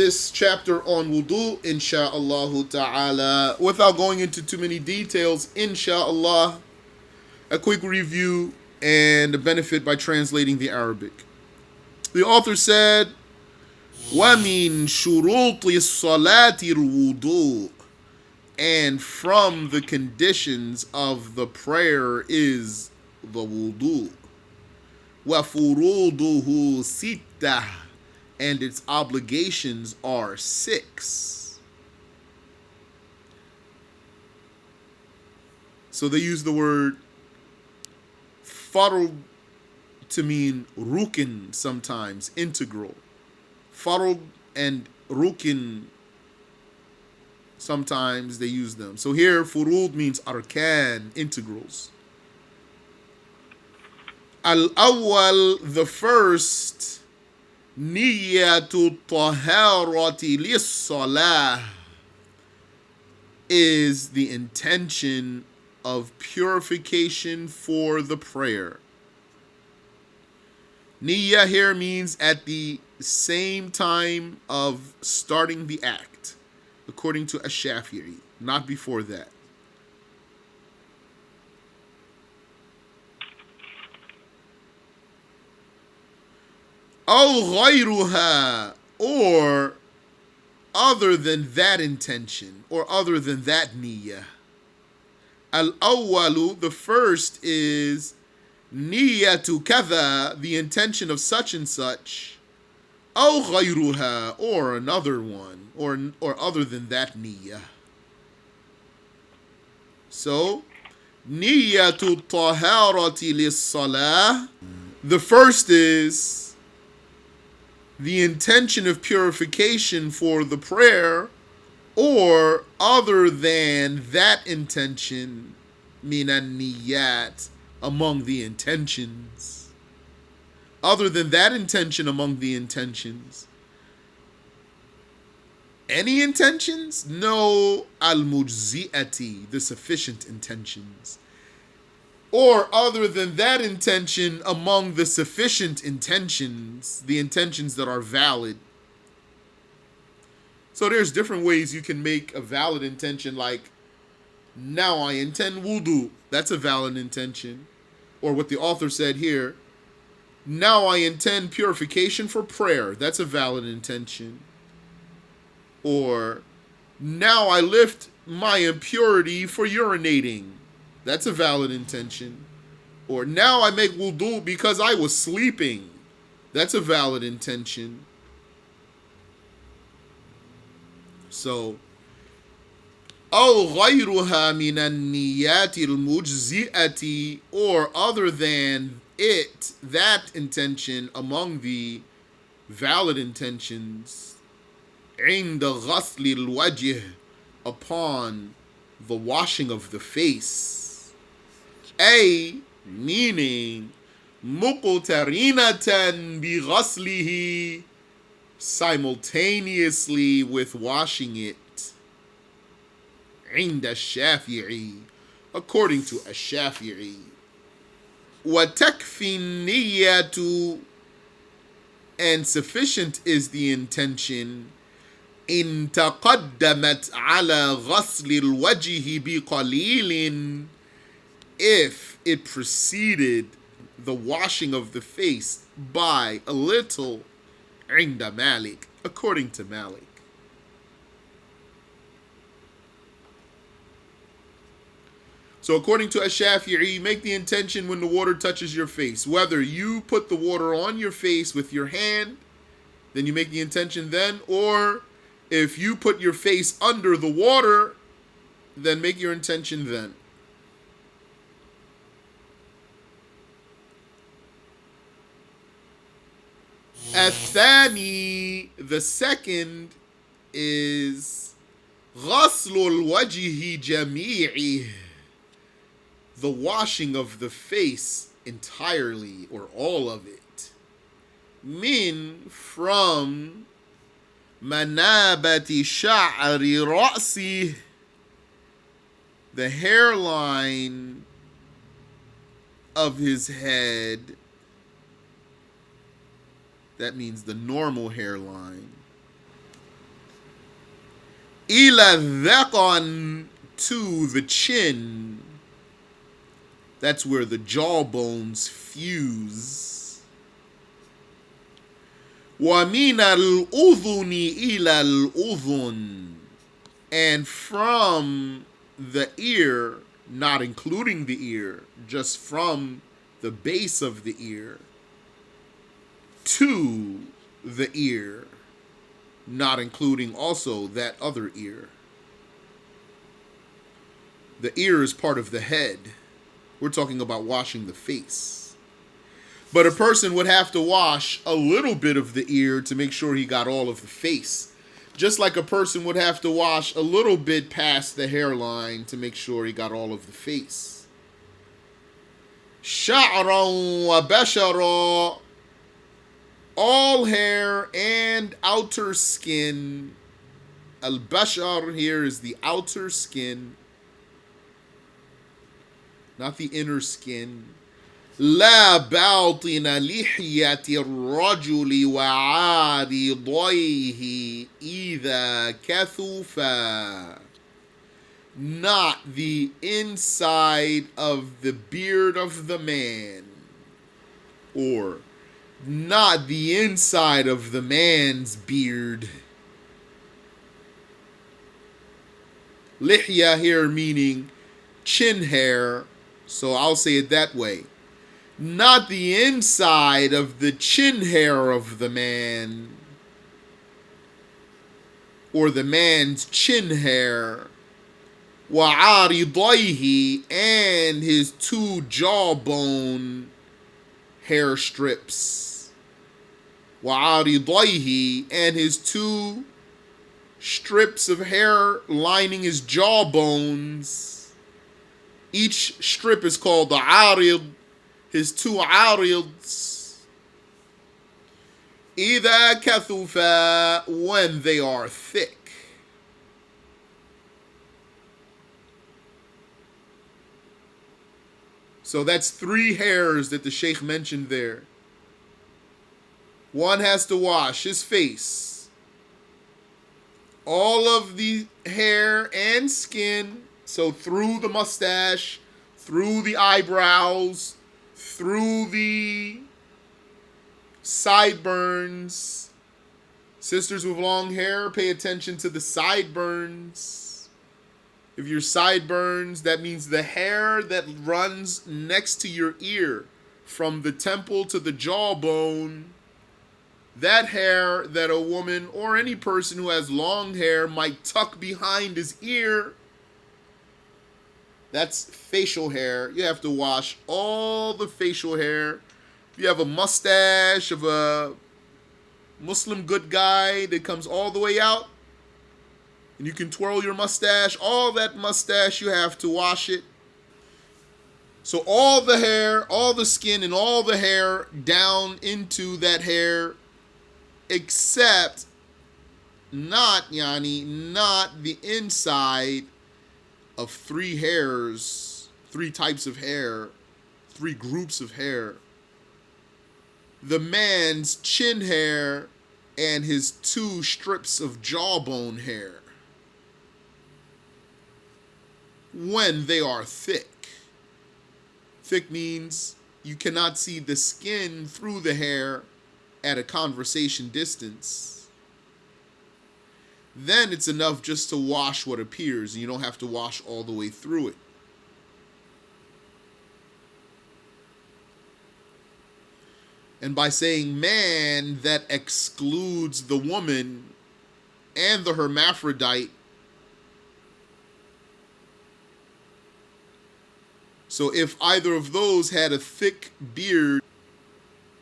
this chapter on wudu, insha'Allah ta'ala. Without going into too many details, insha'Allah, a quick review and a benefit by translating the Arabic. The author said, وَمِن شُرُوطِ الصَّلَاةِ الْوُضُوء, and from the conditions of the prayer is the wudu. وَفُرُوضُهُ سِتَّةٌ, and its obligations are 6. So they use the word farud to mean rukin sometimes, integral. Farud and rukin, sometimes they use them. So here, furud means arkan, integrals. Al-awwal, the first, niyatu taharati lis-salah, is the intention of purification for the prayer. Niyyah here means at the same time of starting the act, according to Shafi, not before that. أو غيرها, or other than that intention, or other than that niyyah. Al-awwalu, the first is niyyatu kadha, the intention of such and such. أو غيرها, or another one, or other than that niyyah. So, niyyatu taharati lis-salah, the first is the intention of purification for the prayer, or other than that intention, minan niyyat, among the intentions. Other than that intention among the intentions. Any intentions? No, al-mujzi'ati, the sufficient intentions. Or other than that intention among the sufficient intentions, the intentions that are valid. So there's different ways you can make a valid intention, like, now I intend wudu. That's a valid intention. Or what the author said here, now I intend purification for prayer. That's a valid intention. Or, now I lift my impurity for urinating. That's a valid intention. Or, now I make wudu because I was sleeping. That's a valid intention. So, أو غيرها من النيات المجزئة, or other than it, that intention among the valid intentions, عند غسل الوجه, upon the washing of the face. Meaning mukhtarinatan bighaslihi, simultaneously with washing it. عند الشافعي, according to الشافعي. وتكفي النية, and sufficient is the intention, إن تقدمت على غسل الوجه بقليل, if it preceded the washing of the face by a little, عند مالك, according to Malik. So according to Shafi, make the intention when the water touches your face. Whether you put the water on your face with your hand, then you make the intention then, or if you put your face under the water, then make your intention then. الثاني, the second, is غسل الوجه جميعه, the washing of the face entirely, or all of it. Min, from manabati sha'ri ra'si, the hairline of his head. That means the normal hairline. إلى الذقن, to the chin. That's where the jawbones fuse. ومن الأذن إلى الأذن, and from the ear, not including the ear, just from the base of the ear to the ear, not including also that other ear. The ear is part of the head. We're talking about washing the face. But a person would have to wash a little bit of the ear to make sure he got all of the face. Just like a person would have to wash a little bit past the hairline to make sure he got all of the face. شعرا وبشرا, all hair and outer skin. Al-bashar here is the outer skin, not the inner skin. لا باطن لحية الرجل وعارضيه إذا كثفا, not the inside of the beard of the man, or not the inside of the man's beard. Lihya here meaning chin hair, so I'll say it that way. Not the inside of the chin hair of the man, or the man's chin hair. وعارضيه, and his two jawbone hair strips. وعارضيه, and his two strips of hair lining his jawbones. Each strip is called the arid, his two arids. إذا كثفا, when they are thick. So that's 3 hairs that the shaykh mentioned there. One has to wash his face, all of the hair and skin, so through the mustache, through the eyebrows, through the sideburns. Sisters with long hair, pay attention to the sideburns. If your sideburns, that means the hair that runs next to your ear, from the temple to the jawbone. That hair that a woman or any person who has long hair might tuck behind his ear, that's facial hair. You have to wash all the facial hair. If you have a mustache of a Muslim good guy that comes all the way out, and you can twirl your mustache, all that mustache, you have to wash it. So all the hair, all the skin, and all the hair down into that hair, except not the inside of 3 hairs, 3 types of hair, 3 groups of hair. The man's chin hair and his 2 strips of jawbone hair, when they are thick. Thick means you cannot see the skin through the hair at a conversation distance. Then it's enough just to wash what appears, and you don't have to wash all the way through it. And by saying man, that excludes the woman and the hermaphrodite. So if either of those had a thick beard,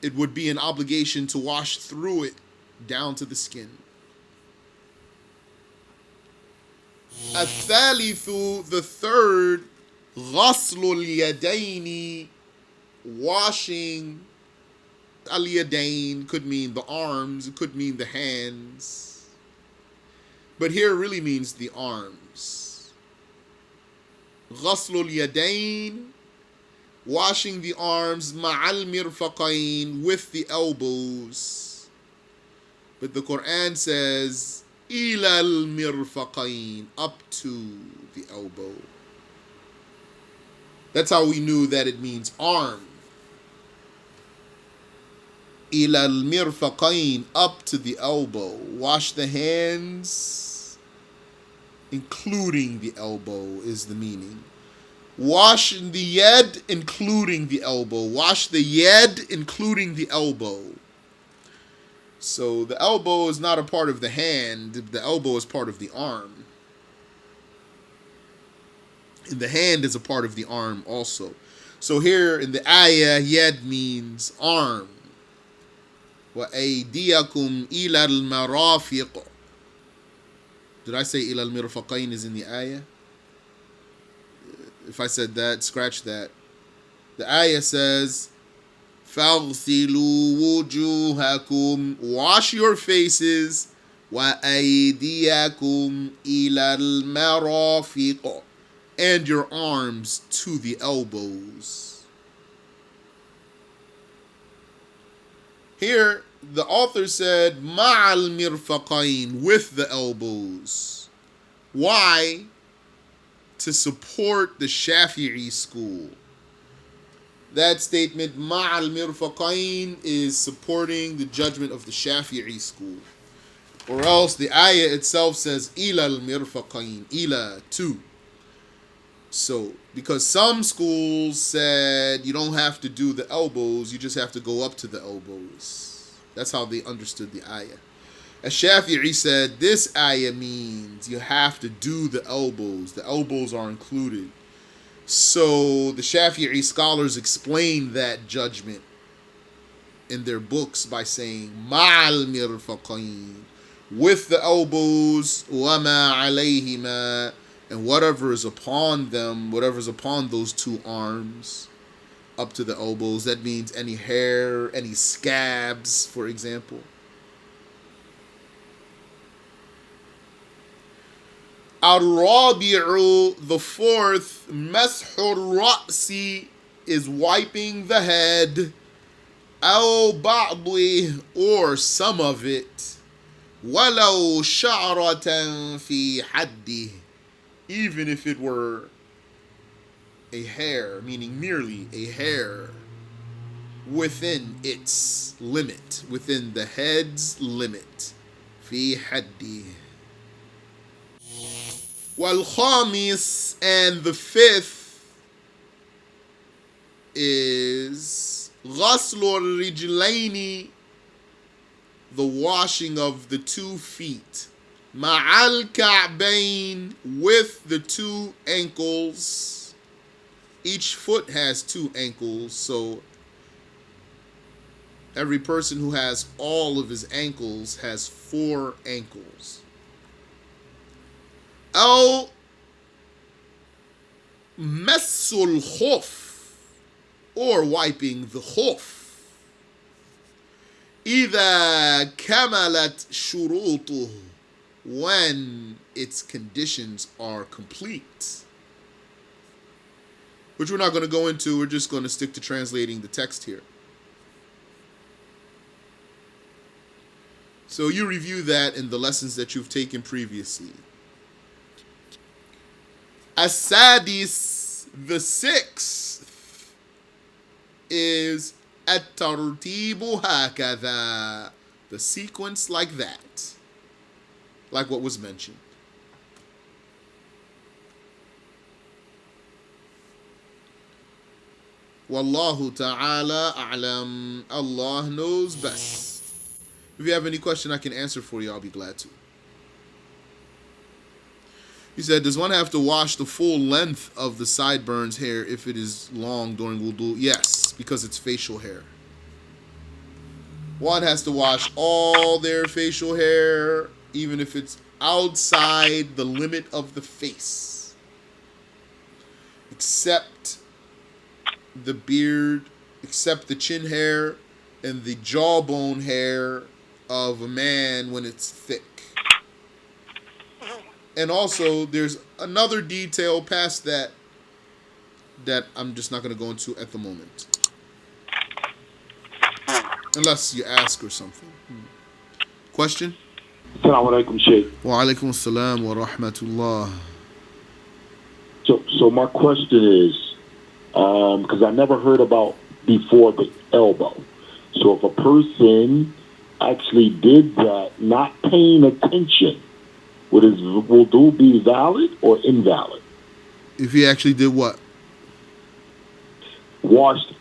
it would be an obligation to wash through it down to the skin. الثالث, the third, غسل اليدين, washing. Al-yadain could mean the arms, it could mean the hands, but here it really means the arms. غسل اليدين, washing the arms, مع المرفقين, with the elbows. But the Quran says إلى المرفقين, up to the elbow. That's how we knew that it means arm. إلى المرفقين, up to the elbow. Wash the hands, including the elbow is the meaning. Wash the yed, including the elbow. Wash the yed, including the elbow. So the elbow is not a part of the hand. The elbow is part of the arm. And the hand is a part of the arm also. So here in the ayah, yed means arm. وَأَيْدِيَكُمْ إِلَى الْمَرَافِقِ. Did I say إِلَى الْمِرْفَقَيْن is in the ayah? If I said that, scratch that. The ayah says, فَاغْسِلُوا وُجُوهَكُمْ, wash your faces, وَأَيْدِيَكُمْ إِلَى الْمَرَافِقِ, and your arms to the elbows. Here, the author said, مَعَ الْمِرْفَقَيْن, with the elbows. Why? To support the Shafi'i school. That statement, مَعَ الْمِرْفَقَيْن, is supporting the judgment of the Shafi'i school. Or else the ayah itself says, إِلَى الْمِرْفَقَيْن, إِلَى, to. So, because some schools said you don't have to do the elbows, you just have to go up to the elbows. That's how they understood the ayah. As Shafi'i said, this ayah means you have to do the elbows. The elbows are included. So the Shafi'i scholars explain that judgment in their books by saying, ma'al mirfaqayn, with the elbows, wama alayhima, and whatever is upon them, whatever is upon those two arms, up to the elbows. That means any hair, any scabs, for example. Al-Rabi'u, the fourth, Mashur Ra'si, is wiping the head. Al-Ba'di, or some of it. Walau sha'ratan fi haddi, even if it were a hair, meaning merely a hair, within its limit, within the head's limit. Fi haddi. Wal khamis, and the fifth is ghaslu rijlaini, the washing of the 2 feet. Ma'al ka'bayn, with the 2 ankles. Each foot has 2 ankles, so every person who has all of his ankles has 4 ankles. Aw massul khuf, or wiping the khuf. إذا كملت شروطه, when its conditions are complete. Which we're not going to go into, we're just going to stick to translating the text here. So you review that in the lessons that you've taken previously. As-sadis, the 6th, is at-tartibu hakadha, the sequence like that, like what was mentioned. Wallahu ta'ala a'lam, Allah knows best. If you have any question I can answer for you, I'll be glad to. He said, does one have to wash the full length of the sideburns hair if it is long during wudu? Yes, because it's facial hair. One has to wash all their facial hair, even if it's outside the limit of the face, except the beard, except the chin hair and the jawbone hair of a man when it's thick. And also, there's another detail past that I'm just not going to go into at the moment. Unless you ask or something. Question? Assalamu alaikum, Shaykh. Wa alaikum assalam wa rahmatullah. So my question is, because I never heard about before the elbow. So if a person actually did that, not paying attention, would his wudu be valid or invalid? If he actually did what? Washed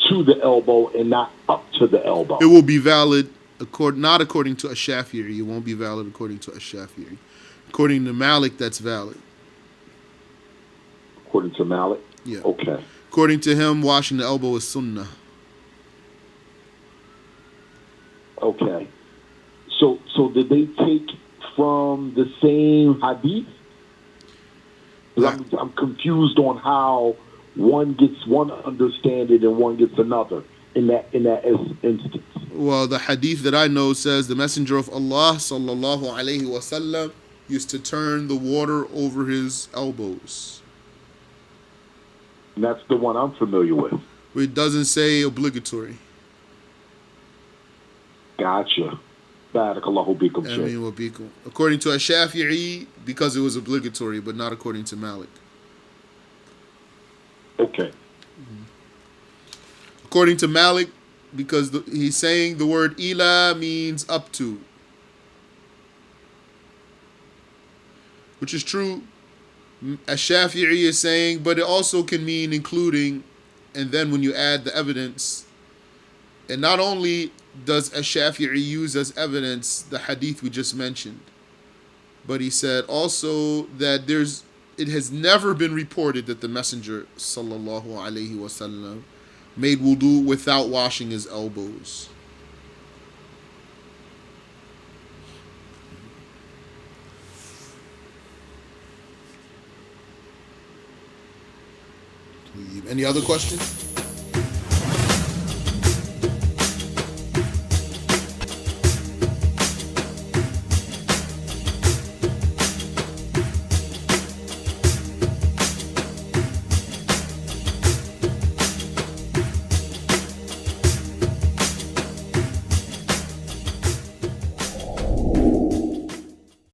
to the elbow and not up to the It elbow. will be valid, not according to a Shafi'i. It won't be valid according to a Shafi'i. According to Malik, that's valid. According to Malik? Yeah. Okay. According to him, washing the elbow is sunnah. Okay. So did they take from the same hadith? Because That, I'm confused on how one gets one understanding and one gets another in that instance. well, the hadith that I know says the Messenger of Allah sallallahu alaihi wasallam used to turn the water over his elbows. And that's the one I'm familiar with. It doesn't say obligatory. Gotcha. Barakallahu bikum, I Shaykh. mean, according to a Shafi'i, because it was obligatory, but not according to Malik. Okay. According to Malik, because he's saying the word ila means up to, which is true. A Shafi'i is saying, but it also can mean including, and then when you add the evidence, and not only does a Shafi'i use as evidence the hadith we just mentioned, but he said also that it has never been reported that the Messenger sallallahu alaihi wasallam made wudu without washing his elbows. Any other questions?